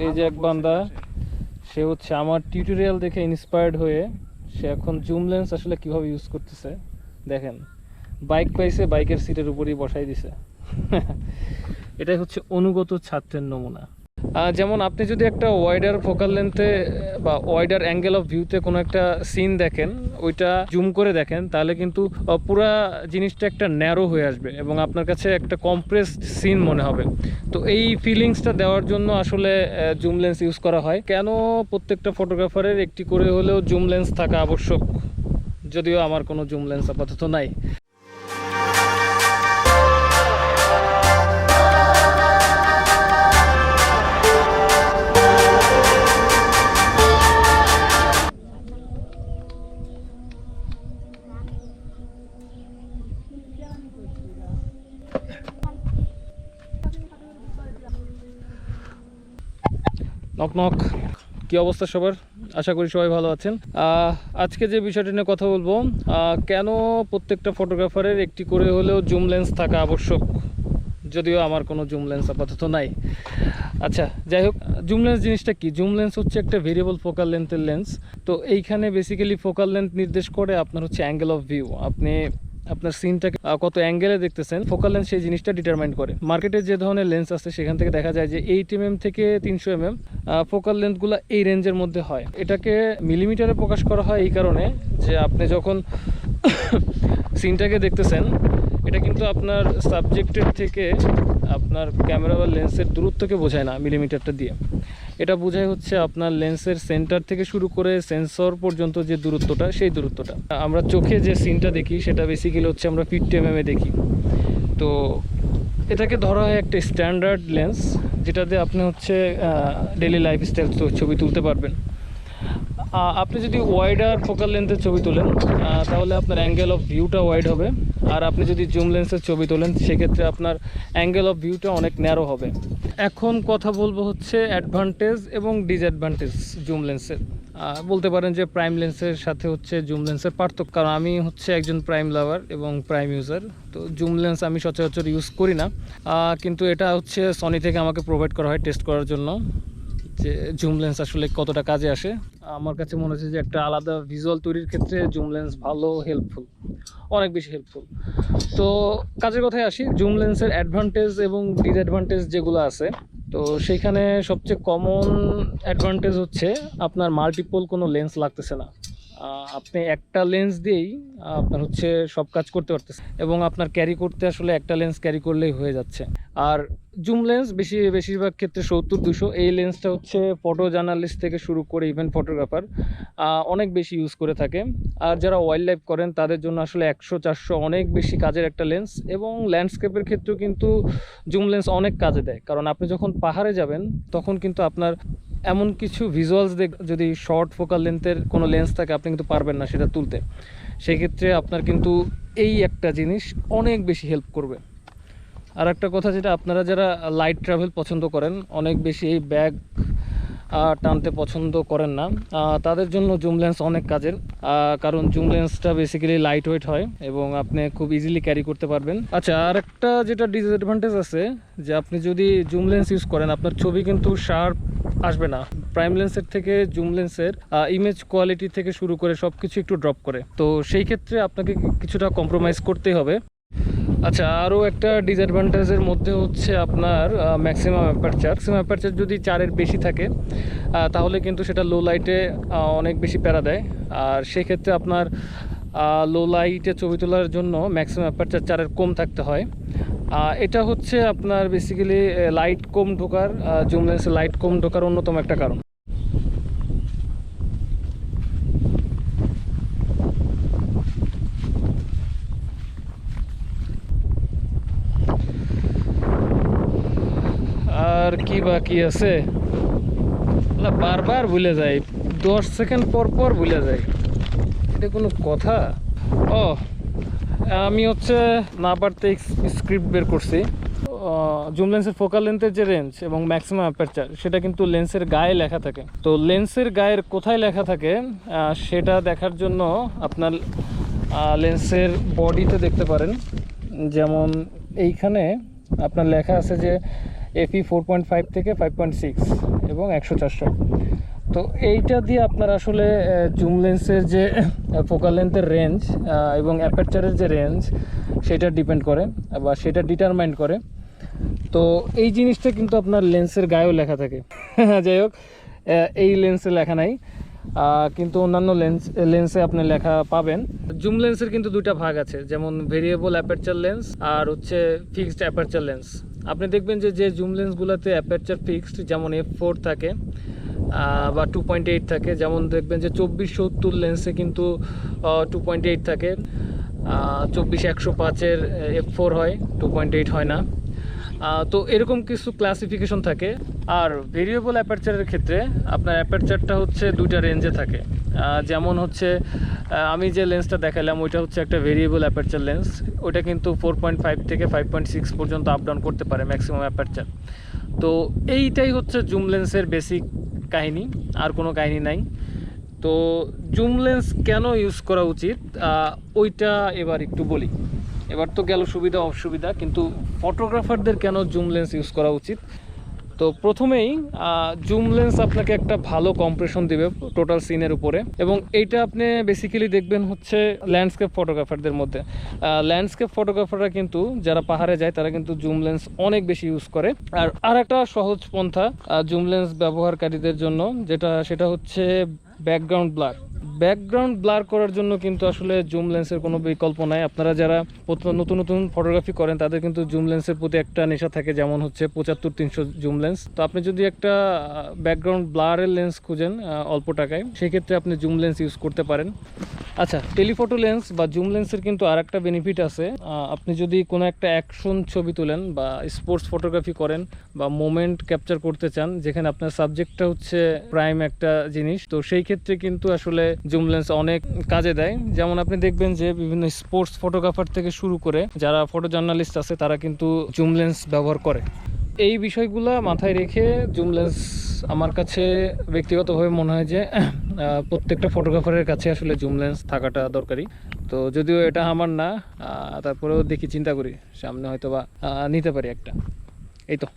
এই যে এক বান্দা, সে হচ্ছে আমার টিউটোরিয়াল দেখে ইন্সপায়ার্ড হয়ে সে এখন জুম লেন্স আসলে কিভাবে ইউজ করতেছে দেখেন। বাইক পাইছে, বাইকের সিটের উপরেই বসাই দিছে। এটাই হচ্ছে অনুগত ছাত্রের নমুনা। যেমন আপনি যদি একটা ওয়াইডার ফোকাল লেন্থে বা ওয়াইডার অ্যাঙ্গেল অফ ভিউতে কোনো একটা সিন দেখেন, ওইটা জুম করে দেখেন, তাহলে কিন্তু পুরা জিনিসটা একটা ন্যারো হয়ে আসবে এবং আপনার কাছে একটা কম্প্রেসড সিন মনে হবে। তো এই ফিলিংসটা দেওয়ার জন্য আসলে জুম লেন্স ইউজ করা হয়। কেন প্রত্যেকটা ফটোগ্রাফারের একটি করে হলেও জুম লেন্স থাকা আবশ্যক, যদিও আমার কোনো জুম লেন্স আপাতত নাই। নক নক, কী অবস্থা সবার? আশা করি সবাই ভালো আছেন। আজকে যে বিষয়টি নিয়ে কথা বলবো, কেন প্রত্যেকটা ফটোগ্রাফারের একটি করে হলেও জুম লেন্স থাকা আবশ্যক, যদিও আমার কোনো জুম লেন্স আপাতত নাই। আচ্ছা, যাই হোক, জুম লেন্স জিনিসটা কি? জুম লেন্স হচ্ছে একটা ভেরিয়েবল ফোকাল লেন্থের লেন্স। তো এইখানে বেসিক্যালি ফোকাল লেন্থ নির্দেশ করে আপনার হচ্ছে অ্যাঙ্গেল অফ ভিউ। আপনি আপনার সিনটাকে কত অ্যাঙ্গেলে দেখতেছেন, ফোকাল লেন্স সেই জিনিসটা ডিটারমাইন করে। মার্কেটে যে ধরনের লেন্স আছে সেখান থেকে দেখা যায় যে 8 mm থেকে 300 mm ফোকাল লেন্থগুলো এই রেঞ্জের মধ্যে হয়। এটাকে মিলিমিটারে প্রকাশ করা হয় এই কারণে যে আপনি যখন সিনটাকে দেখতেছেন, এটা কিন্তু আপনার সাবজেক্টের থেকে আপনার ক্যামেরা বা লেন্সের দূরত্বকে বোঝায় না মিলিমিটারটা দিয়ে। এটা বোঝায় হচ্ছে আপনার লেন্সের সেন্টার থেকে শুরু করে সেন্সর পর্যন্ত যে দূরত্বটা, সেই দূরত্বটা। আমরা চোখে যে সিনটা দেখি সেটা বেসিক্যালি হচ্ছে আমরা 50 mm দেখি। তো এটাকে ধরা হয় একটা স্ট্যান্ডার্ড লেন্স, যেটা দিয়ে আপনি হচ্ছে ডেইলি লাইফস্টাইল ছবি তুলতে পারবেন। আপনি যদি ওয়াইডার ফোকাল লেন্থের ছবি তোলেন, তাহলে আপনার অ্যাঙ্গেল অফ ভিউটা ওয়াইড হবে। আর আপনি যদি জুম লেন্সের ছবি তোলেন, সেক্ষেত্রে আপনার অ্যাঙ্গেল অফ ভিউটা অনেক ন্যারো হবে। এখন কথা বলবো হচ্ছে অ্যাডভান্টেজ এবং ডিসঅ্যাডভান্টেজ জুম লেন্সের। বলতে পারেন যে প্রাইম লেন্সের সাথে হচ্ছে জুম লেন্সের পার্থক্য, কারণ আমি হচ্ছে একজন প্রাইম লাভার এবং প্রাইম ইউজার। তো জুম লেন্স আমি সচরাচর ইউজ করি না, কিন্তু এটা হচ্ছে সনি থেকে আমাকে প্রোভাইড করা হয় টেস্ট করার জন্য যে জুম লেন্স আসলে কতটা কাজে আসে। আমার কাছে মনে হচ্ছে যে একটা আলাদা ভিজুয়াল তৈরির ক্ষেত্রে জুম লেন্স ভালো, হেল্পফুল, অনেক বেশি হেল্পফুল। তো কাজের কথায় আসি, জুম লেন্সের অ্যাডভান্টেজ এবং ডিসঅ্যাডভান্টেজ যেগুলো আছে, তো সেইখানে সবচেয়ে কমন অ্যাডভান্টেজ হচ্ছে আপনার মাল্টিপল কোনো লেন্স লাগতেছে না। আপনি একটা লেন্স দিয়েই আপনার হচ্ছে সব কাজ করতে পারতেছে এবং আপনার ক্যারি করতে আসলে একটা লেন্স ক্যারি করলেই হয়ে যাচ্ছে। আর জুম লেন্স বেশিরভাগ ক্ষেত্রে 70-200, এই লেন্সটা হচ্ছে ফটো জার্নালিস্ট থেকে শুরু করে ইভেন ফটোগ্রাফার অনেক বেশি ইউজ করে থাকে। আর যারা ওয়াইল্ড লাইফ করেন তাদের জন্য আসলে 100-400 অনেক বেশি কাজের একটা লেন্স। এবং ল্যান্ডস্কেপের ক্ষেত্রেও কিন্তু জুম লেন্স অনেক কাজে দেয়, কারণ আপনি যখন পাহাড়ে যাবেন তখন কিন্তু আপনার এমন কিছু ভিজুয়ালস যদি শর্ট ফোকাল লেন্থের কোনো লেন্স থাকে, আপনি কিন্তু পারবেন না সেটা তুলতে। সেক্ষেত্রে আপনার কিন্তু এই একটা জিনিস অনেক বেশি হেল্প করবে। আর একটা কথা, যেটা আপনারা যারা লাইট ট্রাভেল পছন্দ করেন, অনেক বেশি এই ব্যাগ টানতে পছন্দ করেন না, তাদের জন্য জুম লেন্স অনেক কাজের, কারণ জুম লেন্সটা বেসিক্যালি লাইট ওয়েট হয় এবং আপনি খুব ইজিলি ক্যারি করতে পারবেন। আচ্ছা, আর একটা যেটা ডিসঅ্যাডভান্টেজ আছে, যে আপনি যদি জুম লেন্স ইউজ করেন, আপনার ছবি কিন্তু শার্প আসবে না। প্রাইম লেন্সের থেকে জুম লেন্সের ইমেজ কোয়ালিটি থেকে শুরু করে সব কিছু একটু ড্রপ করে। তো সেই ক্ষেত্রে আপনাকে কিছুটা কম্প্রোমাইজ করতেই হবে। আচ্ছা, আরও একটা ডিসঅ্যাডভান্টেজের মধ্যে হচ্ছে আপনার ম্যাক্সিমাম অ্যাপারচার যদি 4-এর বেশি থাকে, তাহলে কিন্তু সেটা লো লাইটে অনেক বেশি প্যারা দেয়। আর সেক্ষেত্রে আপনার লো লাইটে ছবি তোলার জন্য ম্যাক্সিমাম অ্যাপারচার 4-এর কম থাকতে হয়। এটা হচ্ছে আপনার বেসিক্যালি লাইট কম ঢোকার, জুম লেন্সে লাইট কম ঢোকার অন্যতম একটা কারণ। আর কি বাকি আছে, বারবার ভুলে যাই, 10 সেকেন্ড পর পর ভুলে যাই, এটা কোনো কথা? ও, আমি হচ্ছে না পারতে স্ক্রিপ্ট বের করছি। জুম লেন্সের ফোকাল লেন্থের যে রেঞ্জ এবং ম্যাক্সিমাম অ্যাপারচার, সেটা কিন্তু লেন্সের গায়ে লেখা থাকে। তো লেন্সের গায়ের কোথায় লেখা থাকে সেটা দেখার জন্য আপনার লেন্সের বডিতে দেখতে পারেন। যেমন এইখানে আপনার লেখা আছে যে এফি 4.5 থেকে 5.6 এবং 100-400। তো এইটা দিয়ে আপনার আসলে জুম লেন্সের যে ফোকাল লেন্থের রেঞ্জ এবং অ্যাপারচারের যে রেঞ্জ সেটা ডিপেন্ড করে বা সেটা ডিটারমাইন করে। তো এই জিনিসটা কিন্তু আপনার লেন্সের গায়েও লেখা থাকে। যাই হোক, এই লেন্সে লেখা নাই, কিন্তু অন্যান্য লেন্সে আপনি লেখা পাবেন। জুম লেন্সের কিন্তু দুইটা ভাগ আছে, যেমন ভেরিয়েবল অ্যাপারচার লেন্স আর হচ্ছে ফিক্সড অ্যাপারচার লেন্স। আপনি দেখবেন যে জুম লেন্সগুলোতে অ্যাপারচার ফিক্সড, যেমন F4 থাকে বা 2.8 থাকে, যেমন দেখবেন যে 24-70 লেন্সে কিন্তু 2.8 থাকে, 24-105-এর F4 হয়, 2.8 হয় না। তো এরকম কিছু ক্লাসিফিকেশন থাকে। আর ভেরিয়েবল অ্যাপারচারের ক্ষেত্রে আপনার অ্যাপারচারটা হচ্ছে দুইটা রেঞ্জে থাকে। যেমন হচ্ছে আমি যে লেন্সটা দেখালাম ওইটা হচ্ছে একটা ভেরিয়েবল অ্যাপারচার লেন্স। ওইটা কিন্তু 4.5 থেকে 5.6 পর্যন্ত আপ ডাউন করতে পারে ম্যাক্সিমাম অ্যাপারচার। তো এইটাই হচ্ছে জুম লেন্সের বেসিক কাহিনী, আর কোনো কাহিনী নাই। তো জুম লেন্স কেন ইউজ করা উচিত ওইটা এবার একটু বলি। এবার তো গেল সুবিধা অসুবিধা, কিন্তু ফটোগ্রাফারদের কেন জুম লেন্স ইউজ করা উচিত। তো প্রথমেই জুম লেন্স আপনাকে একটা ভালো কম্প্রেশন দিবে টোটাল সিনের উপরে, এবং এইটা আপনি বেসিক্যালি দেখবেন হচ্ছে ল্যান্ডস্কেপ ফটোগ্রাফারদের মধ্যে। ল্যান্ডস্কেপ ফটোগ্রাফাররা কিন্তু যারা পাহাড়ে যায় তারা কিন্তু জুম লেন্স অনেক বেশি ইউজ করে। আর একটা সহজ পন্থা জুম লেন্স ব্যবহারকারীদের জন্য, সেটা হচ্ছে ব্যাকগ্রাউন্ড ব্লার করার জন্য কিন্তু আসলে জুম লেন্সের কোনো বিকল্প নাই। আপনারা যারা নতুন নতুন ফটোগ্রাফি করেন তাদের কিন্তু জুম লেন্সের প্রতি একটা নেশা থাকে, যেমন হচ্ছে 75-300 জুম লেন্স। তো আপনি যদি একটা ব্যাকগ্রাউন্ড ব্লারের লেন্স খুঁজেন অল্প টাকায়, সেক্ষেত্রে আপনি জুম লেন্স ইউজ করতে পারেন। আচ্ছা, টেলিফটো লেন্স বা জুম লেন্সের কিন্তু আর একটা বেনিফিট আছে। আপনি যদি কোনো একটা অ্যাকশন ছবি তোলেন বা স্পোর্টস ফটোগ্রাফি করেন বা মোমেন্ট ক্যাপচার করতে চান, যেখানে আপনার সাবজেক্টটা হচ্ছে প্রাইম একটা জিনিস, তো সেই ক্ষেত্রে কিন্তু আসলে জুম লেন্স অনেক কাজে দেয়। যেমন আপনি দেখবেন যে বিভিন্ন স্পোর্টস ফটোগ্রাফার থেকে শুরু করে যারা ফটো জার্নালিস্ট আছে তারা কিন্তু জুম লেন্স ব্যবহার করে। এই বিষয়গুলো মাথায় রেখে জুম লেন্স আমার কাছে ব্যক্তিগতভাবে মনে হয় যে প্রত্যেকটা ফটোগ্রাফারের কাছে আসলে জুম লেন্স থাকাটা দরকারি। তো যদিও এটা আমার না, তারপরেও দেখি, চিন্তা করি সামনে হয়তো বা নিতে পারি একটা। এই তো।